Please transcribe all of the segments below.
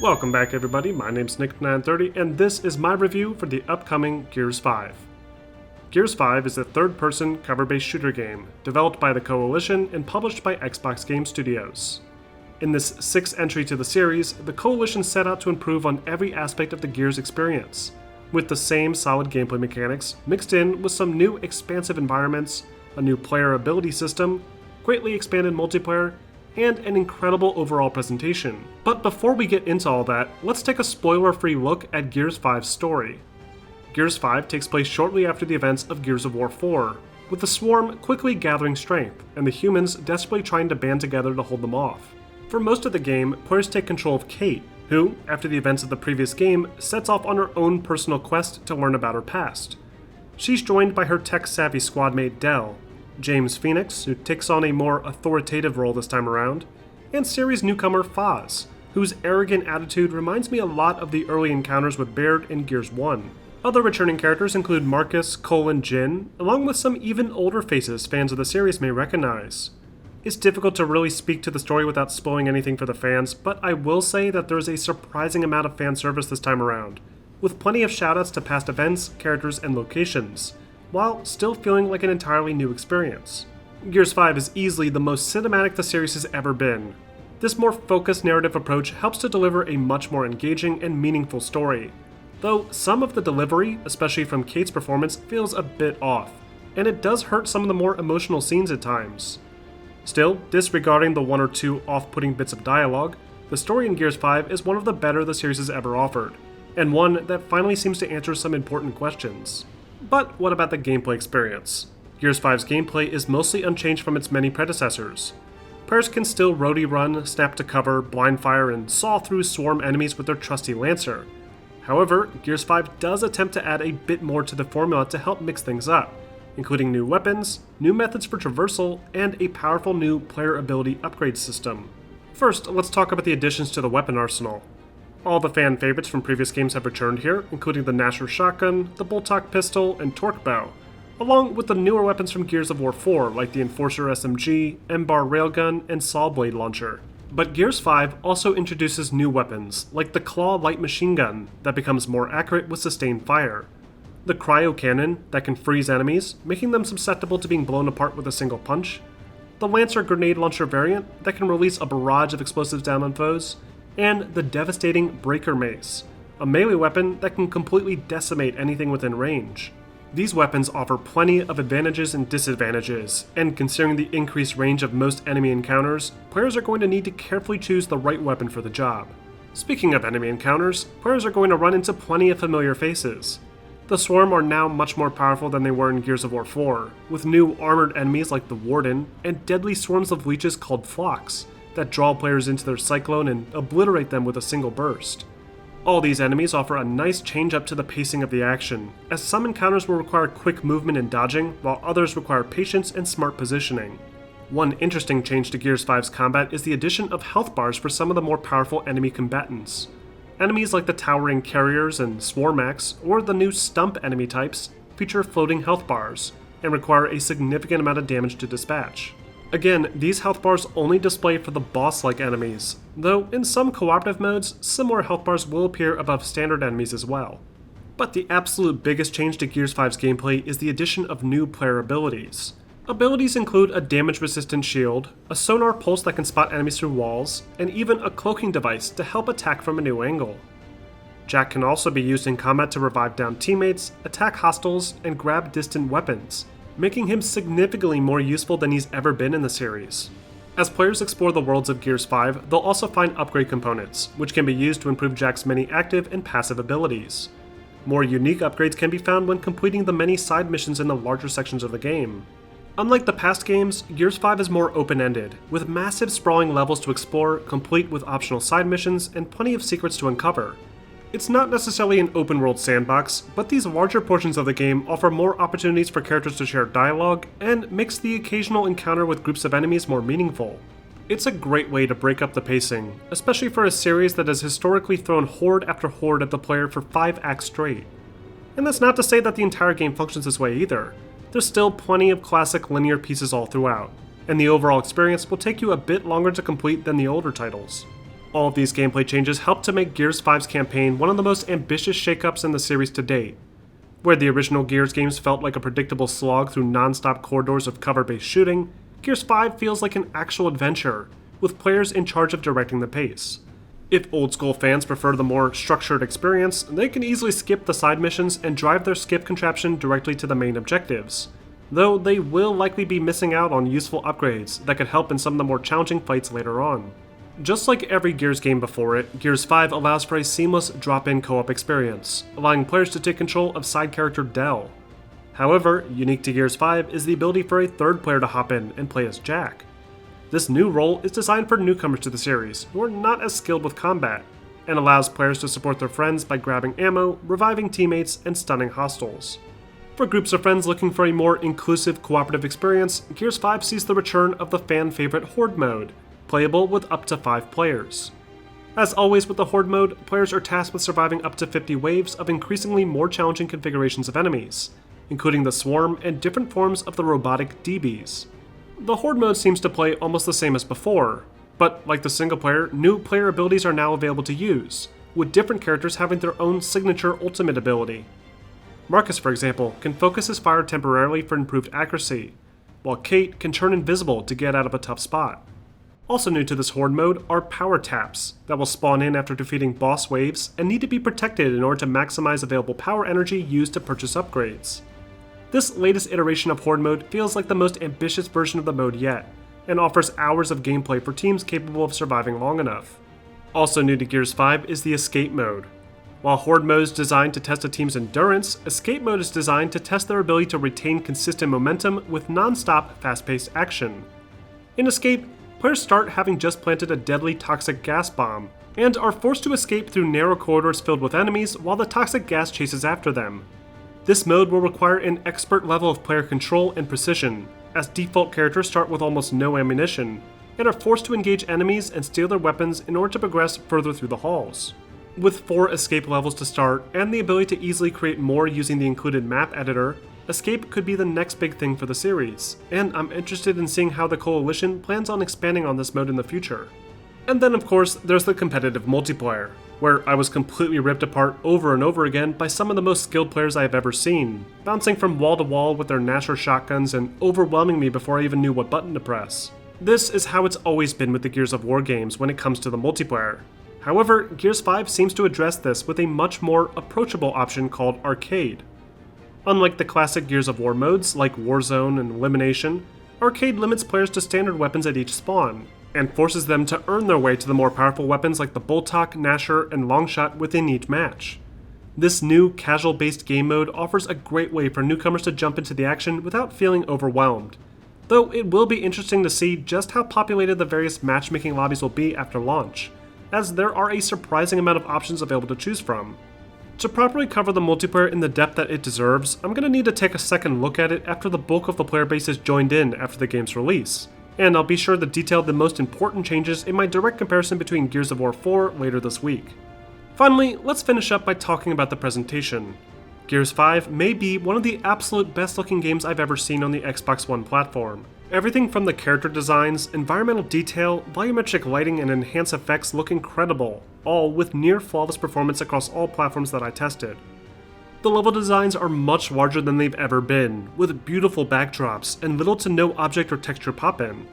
Welcome back everybody, my name's Nick930 and this is my review for the upcoming Gears 5. Gears 5 is a third-person cover-based shooter game, developed by the Coalition and published by Xbox Game Studios. In this sixth entry to the series, the Coalition set out to improve on every aspect of the Gears experience, with the same solid gameplay mechanics mixed in with some new expansive environments, a new player ability system, greatly expanded multiplayer, and an incredible overall presentation. But before we get into all that, let's take a spoiler-free look at Gears 5's story. Gears 5 takes place shortly after the events of Gears of War 4, with the Swarm quickly gathering strength, and the humans desperately trying to band together to hold them off. For most of the game, players take control of Kate, who, after the events of the previous game, sets off on her own personal quest to learn about her past. She's joined by her tech-savvy squadmate Del, James Phoenix, who takes on a more authoritative role this time around, and series newcomer Foz, whose arrogant attitude reminds me a lot of the early encounters with Baird in Gears 1. Other returning characters include Marcus, Cole, and Jin, along with some even older faces fans of the series may recognize. It's difficult to really speak to the story without spoiling anything for the fans, but I will say that there's a surprising amount of fan service this time around, with plenty of shoutouts to past events, characters, and locations, while still feeling like an entirely new experience. Gears 5 is easily the most cinematic the series has ever been. This more focused narrative approach helps to deliver a much more engaging and meaningful story, though some of the delivery, especially from Kate's performance, feels a bit off, and it does hurt some of the more emotional scenes at times. Still, disregarding the one or two off-putting bits of dialogue, the story in Gears 5 is one of the better the series has ever offered, and one that finally seems to answer some important questions. But what about the gameplay experience? Gears 5's gameplay is mostly unchanged from its many predecessors. Players can still roadie run, snap to cover, blind fire, and saw through swarm enemies with their trusty Lancer. However, Gears 5 does attempt to add a bit more to the formula to help mix things up, including new weapons, new methods for traversal, and a powerful new player ability upgrade system. First, let's talk about the additions to the weapon arsenal. All the fan favorites from previous games have returned here, including the Gnasher shotgun, the Boltok pistol, and Torque bow, along with the newer weapons from Gears of War 4 like the Enforcer SMG, M-Bar railgun, and Saw Blade launcher. But Gears 5 also introduces new weapons, like the Claw light machine gun that becomes more accurate with sustained fire, the Cryo cannon that can freeze enemies, making them susceptible to being blown apart with a single punch, the Lancer grenade launcher variant that can release a barrage of explosives down on foes, and the devastating Breaker Mace, a melee weapon that can completely decimate anything within range. These weapons offer plenty of advantages and disadvantages, and considering the increased range of most enemy encounters, players are going to need to carefully choose the right weapon for the job. Speaking of enemy encounters, players are going to run into plenty of familiar faces. The Swarm are now much more powerful than they were in Gears of War 4, with new armored enemies like the Warden, and deadly swarms of leeches called Flocks, that draw players into their cyclone and obliterate them with a single burst. All these enemies offer a nice change up to the pacing of the action, as some encounters will require quick movement and dodging, while others require patience and smart positioning. One interesting change to Gears 5's combat is the addition of health bars for some of the more powerful enemy combatants. Enemies like the towering carriers and Swarmax, or the new stump enemy types, feature floating health bars, and require a significant amount of damage to dispatch. Again, these health bars only display for the boss-like enemies, though in some cooperative modes, similar health bars will appear above standard enemies as well. But the absolute biggest change to Gears 5's gameplay is the addition of new player abilities. Abilities include a damage-resistant shield, a sonar pulse that can spot enemies through walls, and even a cloaking device to help attack from a new angle. Jack can also be used in combat to revive downed teammates, attack hostiles, and grab distant weapons, making him significantly more useful than he's ever been in the series. As players explore the worlds of Gears 5, they'll also find upgrade components, which can be used to improve Jack's many active and passive abilities. More unique upgrades can be found when completing the many side missions in the larger sections of the game. Unlike the past games, Gears 5 is more open-ended, with massive sprawling levels to explore, complete with optional side missions and plenty of secrets to uncover. It's not necessarily an open-world sandbox, but these larger portions of the game offer more opportunities for characters to share dialogue, and makes the occasional encounter with groups of enemies more meaningful. It's a great way to break up the pacing, especially for a series that has historically thrown horde after horde at the player for 5 acts straight. And that's not to say that the entire game functions this way either. There's still plenty of classic linear pieces all throughout, and the overall experience will take you a bit longer to complete than the older titles. All of these gameplay changes help to make Gears 5's campaign one of the most ambitious shakeups in the series to date. Where the original Gears games felt like a predictable slog through non-stop corridors of cover-based shooting, Gears 5 feels like an actual adventure, with players in charge of directing the pace. If old-school fans prefer the more structured experience, they can easily skip the side missions and drive their skip contraption directly to the main objectives, though they will likely be missing out on useful upgrades that could help in some of the more challenging fights later on. Just like every Gears game before it, Gears 5 allows for a seamless drop-in co-op experience, allowing players to take control of side character Dell. However, unique to Gears 5 is the ability for a third player to hop in and play as Jack. This new role is designed for newcomers to the series who are not as skilled with combat, and allows players to support their friends by grabbing ammo, reviving teammates, and stunning hostiles. For groups of friends looking for a more inclusive cooperative experience, Gears 5 sees the return of the fan-favorite Horde mode, playable with up to 5 players. As always with the Horde mode, players are tasked with surviving up to 50 waves of increasingly more challenging configurations of enemies, including the Swarm and different forms of the robotic DBs. The Horde mode seems to play almost the same as before, but like the single player, new player abilities are now available to use, with different characters having their own signature ultimate ability. Marcus, for example, can focus his fire temporarily for improved accuracy, while Kate can turn invisible to get out of a tough spot. Also new to this Horde mode are power taps that will spawn in after defeating boss waves and need to be protected in order to maximize available power energy used to purchase upgrades. This latest iteration of Horde mode feels like the most ambitious version of the mode yet, and offers hours of gameplay for teams capable of surviving long enough. Also new to Gears 5 is the Escape mode. While Horde mode is designed to test a team's endurance, Escape mode is designed to test their ability to retain consistent momentum with non-stop, fast-paced action. In Escape, players start having just planted a deadly toxic gas bomb, and are forced to escape through narrow corridors filled with enemies while the toxic gas chases after them. This mode will require an expert level of player control and precision, as default characters start with almost no ammunition, and are forced to engage enemies and steal their weapons in order to progress further through the halls. With 4 escape levels to start, and the ability to easily create more using the included map editor, Escape could be the next big thing for the series, and I'm interested in seeing how the Coalition plans on expanding on this mode in the future. And then of course, there's the competitive multiplayer, where I was completely ripped apart over and over again by some of the most skilled players I have ever seen, bouncing from wall to wall with their Nasher shotguns and overwhelming me before I even knew what button to press. This is how it's always been with the Gears of War games when it comes to the multiplayer. However, Gears 5 seems to address this with a much more approachable option called Arcade. Unlike the classic Gears of War modes like Warzone and Elimination, Arcade limits players to standard weapons at each spawn, and forces them to earn their way to the more powerful weapons like the Boltok, Nasher, and Longshot within each match. This new, casual-based game mode offers a great way for newcomers to jump into the action without feeling overwhelmed, though it will be interesting to see just how populated the various matchmaking lobbies will be after launch, as there are a surprising amount of options available to choose from. To properly cover the multiplayer in the depth that it deserves, I'm going to need to take a second look at it after the bulk of the player base is joined in after the game's release, and I'll be sure to detail the most important changes in my direct comparison between Gears of War 4 later this week. Finally, let's finish up by talking about the presentation. Gears 5 may be one of the absolute best looking games I've ever seen on the Xbox One platform. Everything from the character designs, environmental detail, volumetric lighting, and enhanced effects look incredible, all with near flawless performance across all platforms that I tested. The level designs are much larger than they've ever been, with beautiful backdrops and little to no object or texture pop-in.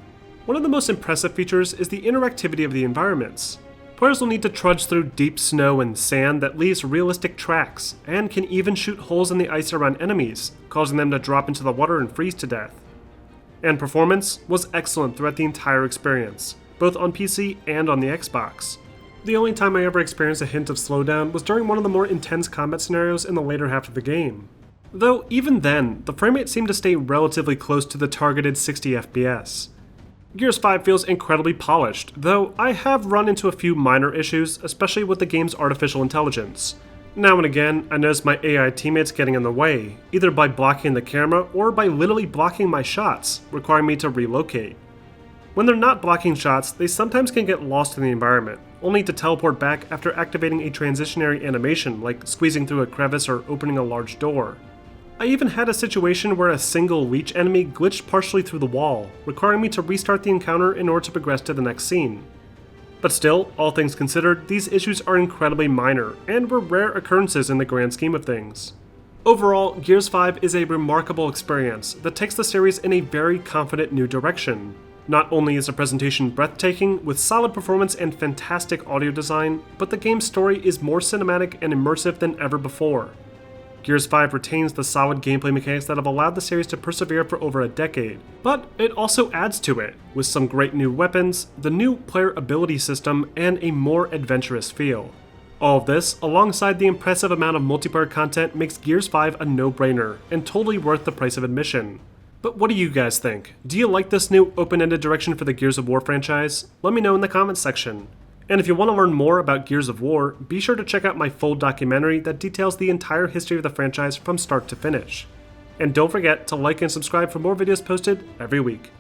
One of the most impressive features is the interactivity of the environments. Players will need to trudge through deep snow and sand that leaves realistic tracks, and can even shoot holes in the ice around enemies, causing them to drop into the water and freeze to death. And performance was excellent throughout the entire experience, both on PC and on the Xbox. The only time I ever experienced a hint of slowdown was during one of the more intense combat scenarios in the later half of the game. Though even then, the framerate seemed to stay relatively close to the targeted 60 FPS. Gears 5 feels incredibly polished, though I have run into a few minor issues, especially with the game's artificial intelligence. Now and again, I notice my AI teammates getting in the way, either by blocking the camera or by literally blocking my shots, requiring me to relocate. When they're not blocking shots, they sometimes can get lost in the environment, only to teleport back after activating a transitionary animation like squeezing through a crevice or opening a large door. I even had a situation where a single leech enemy glitched partially through the wall, requiring me to restart the encounter in order to progress to the next scene. But still, all things considered, these issues are incredibly minor, and were rare occurrences in the grand scheme of things. Overall, Gears 5 is a remarkable experience that takes the series in a very confident new direction. Not only is the presentation breathtaking, with solid performance and fantastic audio design, but the game's story is more cinematic and immersive than ever before. Gears 5 retains the solid gameplay mechanics that have allowed the series to persevere for over a decade, but it also adds to it, with some great new weapons, the new player ability system, and a more adventurous feel. All of this, alongside the impressive amount of multiplayer content, makes Gears 5 a no-brainer, and totally worth the price of admission. But what do you guys think? Do you like this new open-ended direction for the Gears of War franchise? Let me know in the comments section. And if you want to learn more about Gears of War, be sure to check out my full documentary that details the entire history of the franchise from start to finish. And don't forget to like and subscribe for more videos posted every week.